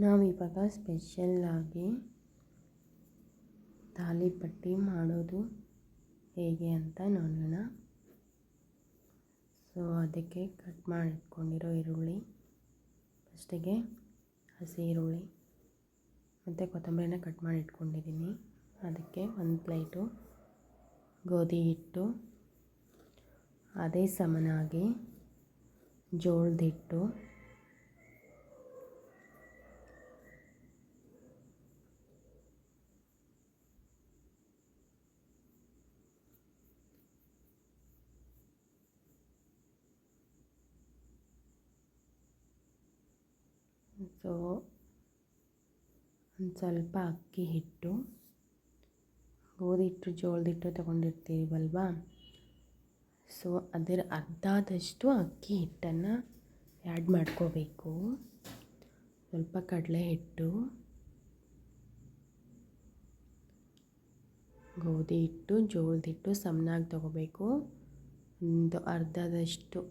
ನಾವಿವಾಗ ಸ್ಪೆಷಲ್ಲಾಗಿ ತಾಲಿಪಟ್ಟಿ ಮಾಡೋದು ಹೇಗೆ ಅಂತ ನೋಡೋಣ. ಸೊ ಅದಕ್ಕೆ ಕಟ್ ಮಾಡಿ ಇಟ್ಕೊಂಡಿರೋ ಈರುಳ್ಳಿ, ಫಸ್ಟಿಗೆ ಹಸಿ ಈರುಳ್ಳಿ ಮತ್ತು ಕೊತ್ತಂಬರಿನ ಕಟ್ ಮಾಡಿ ಇಟ್ಕೊಂಡಿದ್ದೀನಿ. ಅದಕ್ಕೆ ಒಂದು ಪ್ಲೇಟು ಗೋಧಿ ಹಿಟ್ಟು, ಅದೇ ಸಮನಾಗಿ ಜೋಳದ ಹಿಟ್ಟು, ಸೊ ಒಂದು ಸ್ವಲ್ಪ ಅಕ್ಕಿ ಹಿಟ್ಟು, ಗೋಧಿ ಹಿಟ್ಟು ಜೋಳದ ಹಿಟ್ಟು ತೊಗೊಂಡಿರ್ತೀವಲ್ವಾ, ಸೊ ಅದರ ಅರ್ಧದಷ್ಟು ಅಕ್ಕಿ ಹಿಟ್ಟನ್ನು ಆ್ಯಡ್ ಮಾಡ್ಕೋಬೇಕು. ಸ್ವಲ್ಪ ಕಡಲೆ ಹಿಟ್ಟು, ಗೋಧಿ ಹಿಟ್ಟು ಜೋಳದ ಹಿಟ್ಟು ಸಮನಾಗಿ ತೊಗೋಬೇಕು. ಒಂದು ಅರ್ಧದಷ್ಟು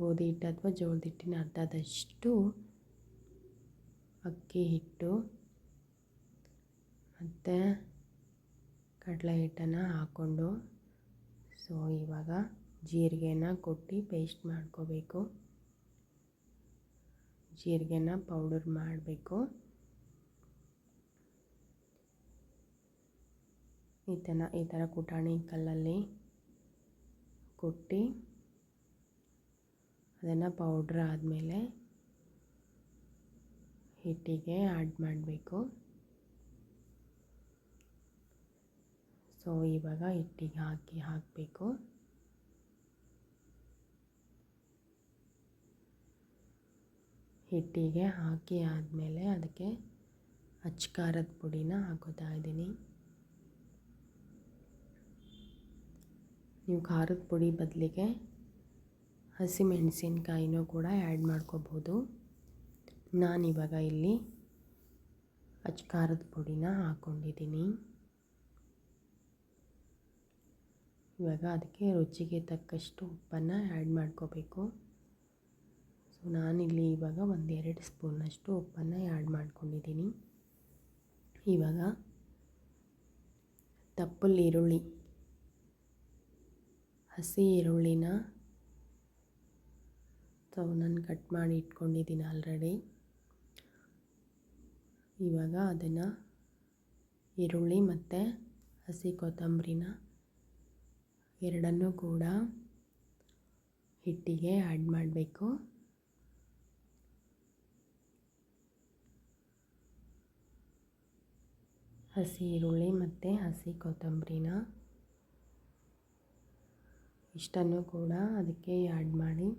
ಗೋಧಿ ಹಿಟ್ಟು ಅಥವಾ ಜೋಳದ ಹಿಟ್ಟಿನ ಅರ್ಧದಷ್ಟು ಅಕ್ಕಿ ಹಿಟ್ಟು ಮತ್ತು ಕಡಲೆ ಹಿಟ್ಟನ್ನು ಹಾಕ್ಕೊಂಡು, ಸೊ ಇವಾಗ ಜೀರಿಗೆನ ಕೊಟ್ಟು ಪೇಸ್ಟ್ ಮಾಡ್ಕೋಬೇಕು. ಜೀರಿಗೆನ ಪೌಡರ್ ಮಾಡಬೇಕು. ಈ ಥರ ಕುಟಾಣಿ ಕಲ್ಲಲ್ಲಿ ಕುಟ್ಟಿ ಅದನ್ನು ಪೌಡ್ರ್ ಆದಮೇಲೆ ಹಿಟ್ಟಿಗೆ ಆ್ಯಡ್ ಮಾಡಬೇಕು. ಸೊ ಇವಾಗ ಹಿಟ್ಟಿಗೆ ಹಾಕಬೇಕು. ಹಿಟ್ಟಿಗೆ ಹಾಕಿ ಆದಮೇಲೆ ಅದಕ್ಕೆ ಅಚ್ಚ ಖಾರದ ಪುಡಿನ ಹಾಕೋತಾ ಇದ್ದೀನಿ. ನೀವು ಖಾರದ ಪುಡಿ ಬದಲಿಗೆ ಹಸಿಮೆಣಸಿನ್ಕಾಯಿನೂ ಕೂಡ ಆ್ಯಡ್ ಮಾಡ್ಕೋಬೋದು. ನಾನಿವಾಗ ಇಲ್ಲಿ ಅಚ್ಚ ಖಾರದ ಪುಡಿನ ಹಾಕ್ಕೊಂಡಿದ್ದೀನಿ. ಇವಾಗ ಅದಕ್ಕೆ ರುಚಿಗೆ ತಕ್ಕಷ್ಟು ಉಪ್ಪನ್ನು ಆ್ಯಡ್ ಮಾಡ್ಕೋಬೇಕು. ಸೊ ನಾನಿಲ್ಲಿ ಇವಾಗ 1-2 ಸ್ಪೂನಷ್ಟು ಉಪ್ಪನ್ನು ಆ್ಯಡ್ ಮಾಡ್ಕೊಂಡಿದ್ದೀನಿ. ಇವಾಗ ದಪ್ಪಲ್ಲಿ ಈರುಳ್ಳಿ, ಹಸಿ ಈರುಳ್ಳಿನ ನಾನು ಕಟ್ ಮಾಡಿ ಇಟ್ಕೊಂಡಿದ್ದೀನಿ ಆಲ್ರೆಡಿ. ಇವಾಗ ಅದನ್ನು ಈರುಳ್ಳಿ ಮತ್ತು ಹಸಿ ಕೊತ್ತಂಬರಿನ ಎರಡನ್ನೂ ಕೂಡ ಹಿಟ್ಟಿಗೆ ಆ್ಯಡ್ ಮಾಡಬೇಕು. ಹಸಿ ಈರುಳ್ಳಿ ಮತ್ತು ಹಸಿ ಕೊತ್ತಂಬರಿನ ಇಷ್ಟನ್ನು ಕೂಡ ಅದಕ್ಕೆ ಆ್ಯಡ್ ಮಾಡಿ,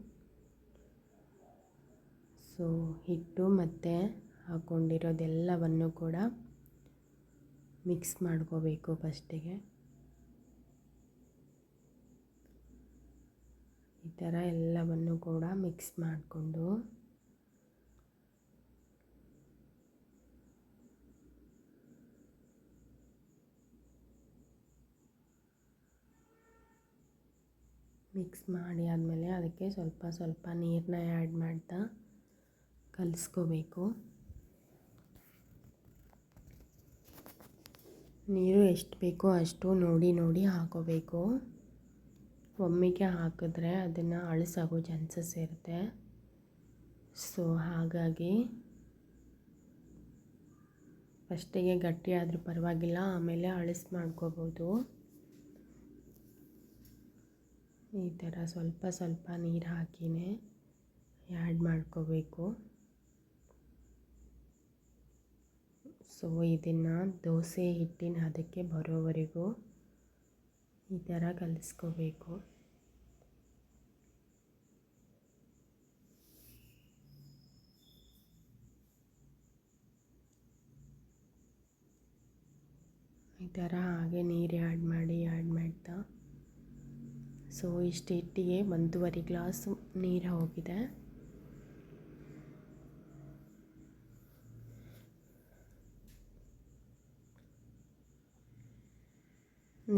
ಸೊ ಹಿಟ್ಟು ಮತ್ತು ಹಾಕ್ಕೊಂಡಿರೋದೆಲ್ಲವನ್ನು ಕೂಡ ಮಿಕ್ಸ್ ಮಾಡ್ಕೋಬೇಕು. ಫಸ್ಟಿಗೆ ಈ ಥರ ಎಲ್ಲವನ್ನು ಕೂಡ ಮಿಕ್ಸ್ ಮಾಡಿಕೊಂಡು ಮಿಕ್ಸ್ ಮಾಡಿ ಆದಮೇಲೆ ಅದಕ್ಕೆ ಸ್ವಲ್ಪ ಸ್ವಲ್ಪ ನೀರನ್ನ ಆ್ಯಡ್ ಮಾಡ್ತಾ ಕಲಿಸ್ಕೋಬೇಕು. ನೀರು ಎಷ್ಟು ಬೇಕೋ ಅಷ್ಟು ನೋಡಿ ಹಾಕೋಬೇಕು. ಒಮ್ಮೆಗೆ ಹಾಕಿದ್ರೆ ಅದನ್ನು ಅಳಿಸಾಗೋ ಚಾನ್ಸಸ್ ಇರುತ್ತೆ. ಸೊ ಹಾಗಾಗಿ ಫಸ್ಟಿಗೆ ಗಟ್ಟಿ ಆದರೂ ಪರವಾಗಿಲ್ಲ, ಆಮೇಲೆ ಅಳಿಸಿ ಮಾಡ್ಕೋಬೋದು. ಈ ಥರ ಸ್ವಲ್ಪ ಸ್ವಲ್ಪ ನೀರು ಹಾಕಿನೇ ಆ್ಯಡ್ ಮಾಡ್ಕೋಬೇಕು. ಸೊ ಇದನ್ನು ದೋಸೆ ಹಿಟ್ಟಿನ ಹದಕ್ಕೆ ಬರೋವರೆಗೂ ಈ ಥರ ಕಲಿಸ್ಕೋಬೇಕು. ಈ ಥರ ಹಾಗೆ ನೀರು ಆ್ಯಡ್ ಮಾಡ್ತಾ, ಸೊ ಇಷ್ಟು ಹಿಟ್ಟಿಗೆ 1.5 ಗ್ಲಾಸು ನೀರು ಹೋಗಿದೆ.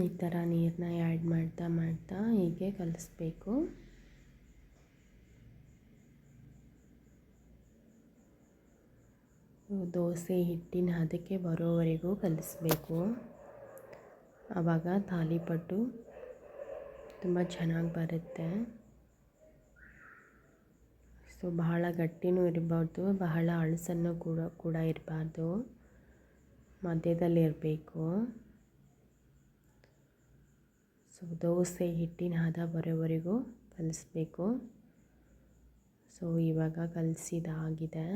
ಈ ಥರ ನೀರನ್ನ ಆ್ಯಡ್ ಮಾಡ್ತಾ ಹೀಗೆ ಕಲಿಸ್ಬೇಕು. ದೋಸೆ ಹಿಟ್ಟಿನ ಹದಕ್ಕೆ ಬರೋವರೆಗೂ ಕಲಿಸ್ಬೇಕು. ಆವಾಗ ತಾಲಿಪಟ್ಟು ತುಂಬ ಚೆನ್ನಾಗಿ ಬರುತ್ತೆ. ಸೊ ಬಹಳ ಗಟ್ಟಿನೂ ಇರಬಾರ್ದು, ಬಹಳ ಅಳಸನ್ನು ಕೂಡ ಇರಬಾರ್ದು, ಮಧ್ಯದಲ್ಲಿರಬೇಕು. ಸೊ ದೋಸೆ ಹಿಟ್ಟಿನ ಹದ ಬರೋವರೆಗೂ ಕಲಿಸ್ಬೇಕು. ಸೊ ಇವಾಗ ಕಲಸಿದಾಗಿದೆ.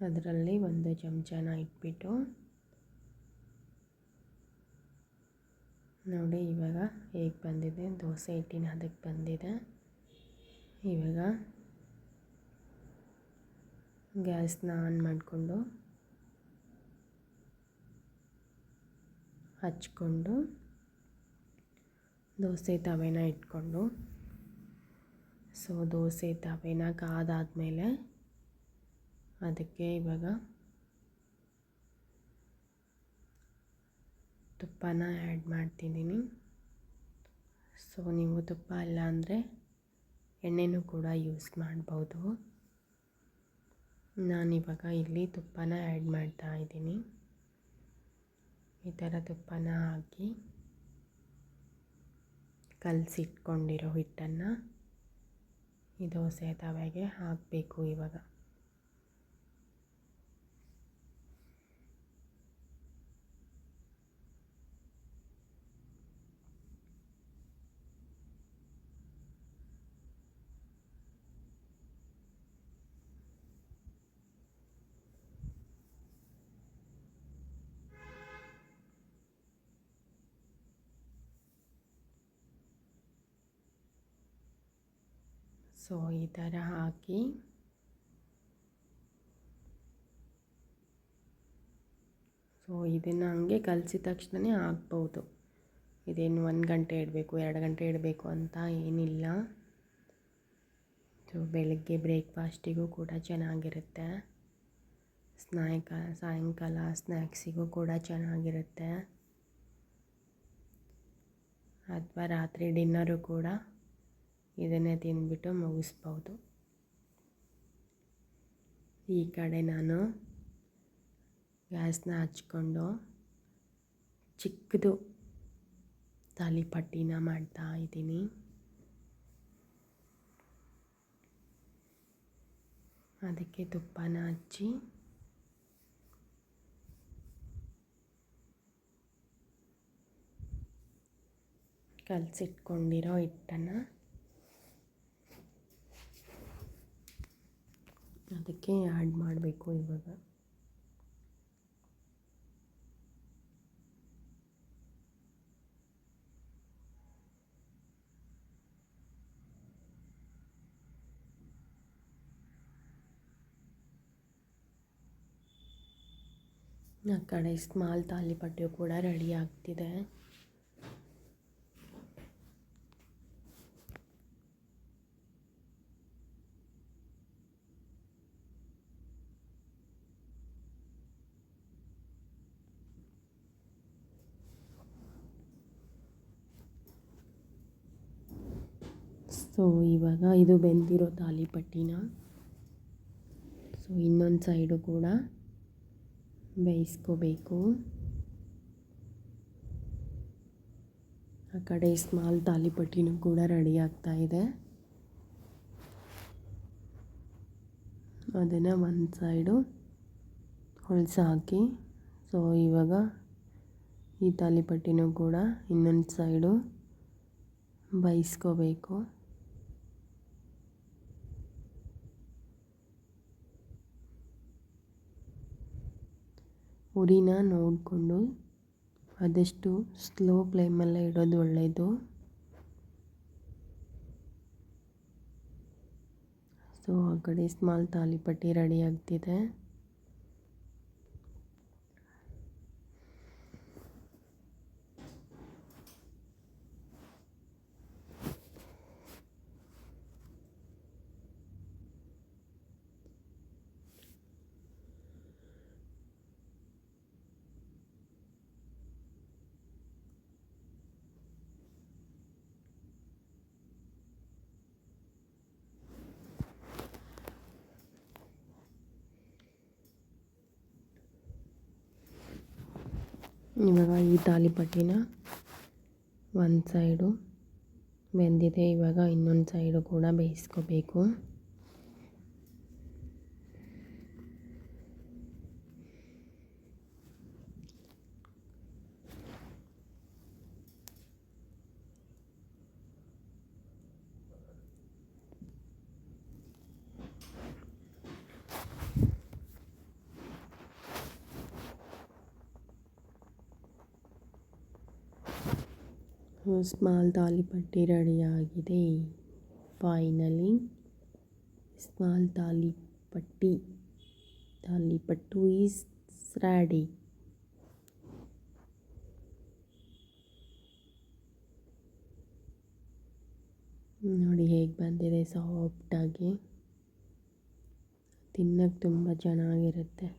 ಅದರಲ್ಲಿ 1 ಚಮಚನ ಇಟ್ಬಿಟ್ಟು ನೋಡಿ ಇವಾಗ ಹೇಗೆ ಬಂದಿದೆ, ದೋಸೆ ಹಿಟ್ಟಿನ ಹದಕ್ಕೆ ಬಂದಿದೆ. ಇವಾಗ ಗ್ಯಾಸ್ನ ಆನ್ ಮಾಡಿಕೊಂಡು ಹಚ್ಕೊಂಡು ದೋಸೆ ತವೆನ ಇಟ್ಕೊಂಡು, ಸೊ ದೋಸೆ ತವೆನ ಕಾದಾದಮೇಲೆ ಅದಕ್ಕೆ ಇವಾಗ ತುಪ್ಪನ ಆ್ಯಡ್ ಮಾಡ್ತಿದ್ದೀನಿ. ಸೊ ನೀವು ತುಪ್ಪ ಇಲ್ಲ ಅಂದರೆ ಎಣ್ಣೆನೂ ಕೂಡ ಯೂಸ್ ಮಾಡ್ಬೋದು. ನಾನಿವಾಗ ಇಲ್ಲಿ ತುಪ್ಪನ ಆ್ಯಡ್ ಮಾಡ್ತಾ ಇದ್ದೀನಿ. ಈ ಥರ ತುಪ್ಪನ ಹಾಕಿ ಕಲಸಿಟ್ಕೊಂಡಿರೋ ಹಿಟ್ಟನ್ನು ಈ ದೋಸೆ ತವೆಗೆ ಹಾಕಬೇಕು. ಇವಾಗ ಸೊ ಈ ಥರ ಹಾಕಿ ಸೊ ಇದನ್ನು ಹಂಗೆ ಕಲಸಿದ ತಕ್ಷಣವೇ ಹಾಕ್ಬೋದು. ಇದೇನು 1 ಗಂಟೆ ಇಡಬೇಕು 2 ಗಂಟೆ ಇಡಬೇಕು ಅಂತ ಏನಿಲ್ಲ. ಸೊ ಬೆಳಗ್ಗೆ ಬ್ರೇಕ್ಫಾಸ್ಟಿಗೂ ಕೂಡ ಚೆನ್ನಾಗಿರುತ್ತೆ, ಸಾಯಂಕಾಲ ಸ್ನ್ಯಾಕ್ಸಿಗೂ ಕೂಡ ಚೆನ್ನಾಗಿರುತ್ತೆ, ಅಥವಾ ರಾತ್ರಿ ಡಿನ್ನರು ಕೂಡ ಇದನ್ನೇ ತಿಂದ್ಬಿಟ್ಟು ಮುಗಿಸ್ಬೋದು. ಈ ಕಡೆ ನಾನು ಗ್ಯಾಸ್ನ ಹಚ್ಕೊಂಡು ಚಿಕ್ಕದು ತಾಲಿಪಟ್ಟಿನ ಮಾಡ್ತಾ ಇದ್ದೀನಿ. ಅದಕ್ಕೆ ತುಪ್ಪನ ಹಚ್ಚಿ ಕಲಸಿಟ್ಕೊಂಡಿರೋ ಹಿಟ್ಟನ್ನು ಅದಕ್ಕೆ ಆ್ಯಡ್ ಮಾಡಬೇಕು. ಇವಾಗ ಆ ಕಡೆ ಸ್ಮಾಲ್ ತಾಲಿಪಟ್ಟು ಕೂಡ ರೆಡಿ ಆಗ್ತಿದೆ. ಸೊ ಇವಾಗ ಇದು ಬೆಂದಿರೋ ತಾಲಿಪಟ್ಟಿನ ಸೊ ಇನ್ನೊಂದು ಸೈಡು ಕೂಡ ಬೇಯಿಸ್ಕೋಬೇಕು. ಆ ಕಡೆ ಸ್ಮಾಲ್ ತಾಲಿಪಟ್ಟಿನೂ ಕೂಡ ರೆಡಿ ಆಗ್ತಾ ಇದೆ. ಅದನ್ನು ಒಂದು ಸೈಡು ಹೊಳ್ಸಾಕಿ ಸೊ ಇವಾಗ ಈ ತಾಲಿಪಟ್ಟಿನೂ ಕೂಡ ಇನ್ನೊಂದು ಸೈಡು ಬೇಯಿಸ್ಕೋಬೇಕು. ಉರಿನ ನೋಡಿಕೊಂಡು ಆದಷ್ಟು ಸ್ಲೋ ಫ್ಲೇಮಲ್ಲೇ ಇಡೋದು ಒಳ್ಳೆಯದು. ಸೊ ಆ ಕಡೆ ಸ್ಮಾಲ್ ತಾಲಿಪಟ್ಟಿ ರೆಡಿ ಆಗ್ತಿದೆ. ಇವಾಗ ಈ ತಾಲಿಪಟ್ಟಿನ ಒಂದು ಸೈಡು ಬೆಂದಿದೆ. ಇವಾಗ ಇನ್ನೊಂದು ಸೈಡು ಕೂಡ ಬೇಯಿಸ್ಕೋಬೇಕು. ಸ್ಮಾಲ್ ತಾಲಿಪಟ್ಟಿ ರೆಡಿಯಾಗಿದೆ. Finally small thalipattu is ready. ನೋಡಿ ಹೇಗೆ ಬಂದಿದೆ, ಸಾಫ್ಟಾಗಿ. ತಿನ್ನೋಕ್ಕೆ ತುಂಬ ಚೆನ್ನಾಗಿರುತ್ತೆ.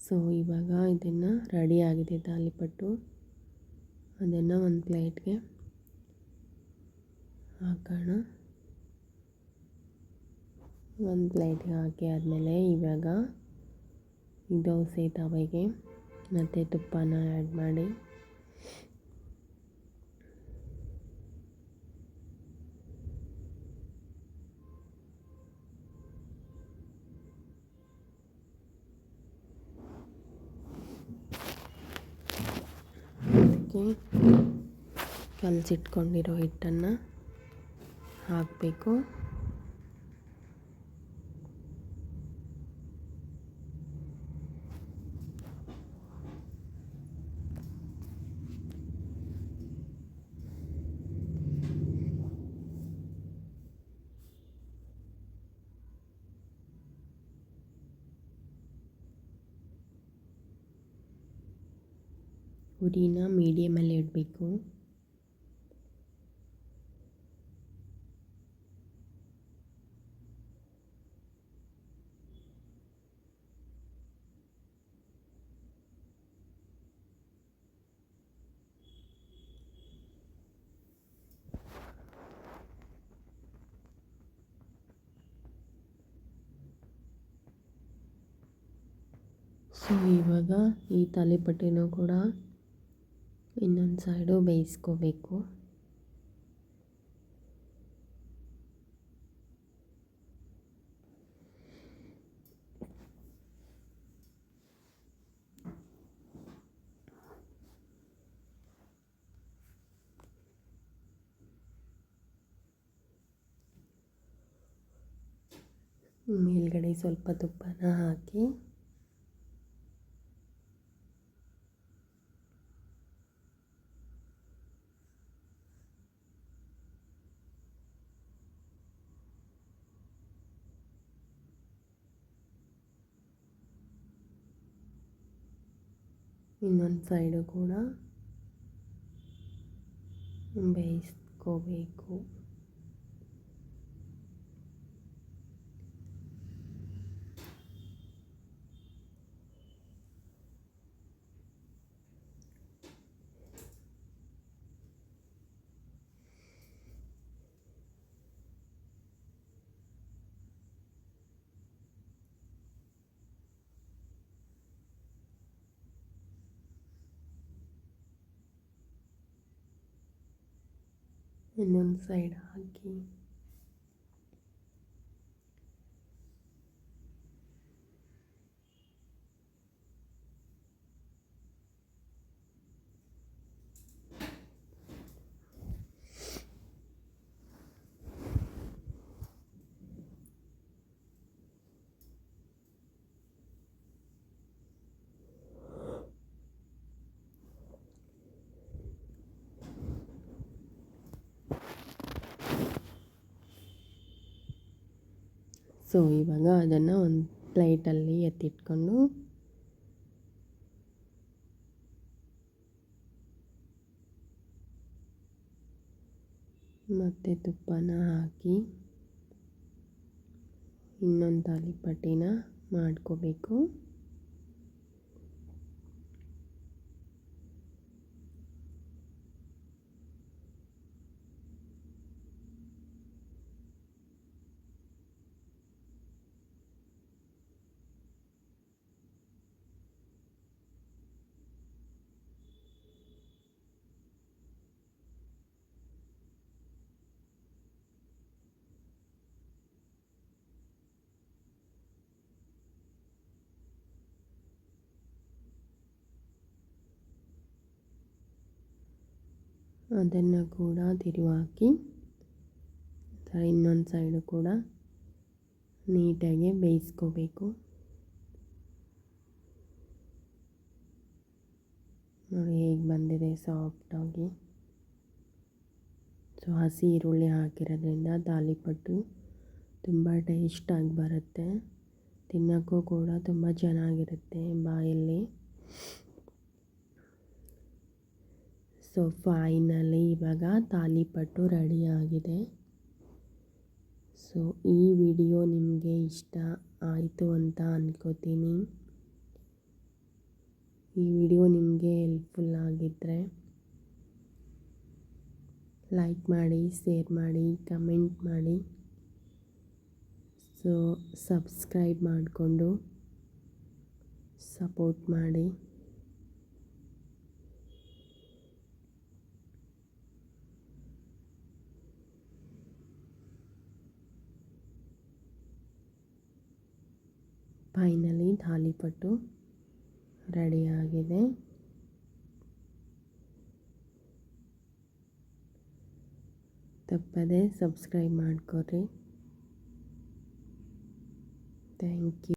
ಸೊ ಇವಾಗ ಇದನ್ನು ರೆಡಿಯಾಗಿದೆ ತಾಲಿಪಟ್ಟು. ಅದನ್ನು ಒಂದು ಪ್ಲೇಟ್ಗೆ ಹಾಕೋಣ. ಒಂದು ಪ್ಲೇಟ್ಗೆ ಹಾಕಿ ಆದಮೇಲೆ ಇವಾಗ ಈ ದೋಸೆ ತವೆಗೆ ಮತ್ತು ತುಪ್ಪನ ಆ್ಯಡ್ ಮಾಡಿ ಕಲಸಿಟ್ಕೊಂಡಿರೋ ಹಿಟ್ಟನ್ನು ಹಾಕಬೇಕು. ಉರಿನ ಮೀಡಿಯಮಲ್ಲಿ ಇಡಬೇಕು. ಸೊ ಇವಾಗ ಈ ತಾಲಿಪಟ್ಟಿನೂ ಕೂಡ ಇನ್ನೊಂದು ಸೈಡು ಬೇಯಿಸ್ಕೋಬೇಕು. ಮೇಲ್ಗಡೆ ಸ್ವಲ್ಪ ತುಪ್ಪನ ಹಾಕಿ ಇನ್ನೊಂದು ಸೈಡು ಕೂಡ ಬೇಯಿಸ್ಕೋಬೇಕು. ಇನ್ನೊಂದು ಸೈಡ್ ಹಾಕಿ ಸೊ ಇವಾಗ ಅದನ್ನು ಒಂದು ಪ್ಲೇಟಲ್ಲಿ ಎತ್ತಿಟ್ಕೊಂಡು ಮತ್ತು ತುಪ್ಪನ ಹಾಕಿ ಇನ್ನೊಂದು ತಾಲಿಪಟ್ಟಿನ ಮಾಡ್ಕೋಬೇಕು. ಅದನ್ನು ಕೂಡ ತಿರುವಾಕಿ ಇನ್ನೊಂದು ಸೈಡು ಕೂಡ ನೀಟಾಗಿ ಬೇಯಿಸ್ಕೋಬೇಕು. ನೋಡಿ ಹೇಗೆ ಬಂದಿದೆ ಸಾಫ್ಟಾಗಿ. ಸೊ ಹಸಿ ಈರುಳ್ಳಿ ಹಾಕಿರೋದ್ರಿಂದ ತಾಲಿಪಟ್ಟು ತುಂಬ ಟೇಸ್ಟಾಗಿ ಬರುತ್ತೆ, ತಿನ್ನೋಕ್ಕೂ ಕೂಡ ತುಂಬ ಚೆನ್ನಾಗಿರುತ್ತೆ ಬಾಯಲ್ಲಿ. ಸೊ ಫೈನಲಿ ಇವಾಗ ತಾಲಿಪಟ್ಟು ರೆಡಿಯಾಗಿದೆ. ಸೊ ಈ ವಿಡಿಯೋ ನಿಮಗೆ ಇಷ್ಟ ಆಯಿತು ಅಂತ ಅಂದ್ಕೋತೀನಿ. ಈ ವಿಡಿಯೋ ನಿಮಗೆ ಹೆಲ್ಪ್ಫುಲ್ ಆಗಿದ್ದರೆ ಲೈಕ್ ಮಾಡಿ, ಶೇರ್ ಮಾಡಿ, ಕಮೆಂಟ್ ಮಾಡಿ. ಸೊ ಸಬ್ಸ್ಕ್ರೈಬ್ ಮಾಡಿಕೊಂಡು ಸಪೋರ್ಟ್ ಮಾಡಿ. ಫೈನಲಿ ತಾಲಿಪಟ್ಟು ರೆಡಿಯಾಗಿದೆ. ತಪ್ಪದೆ ಸಬ್ಸ್ಕ್ರೈಬ್ ಮಾಡ್ಕೊರಿ. Thank you.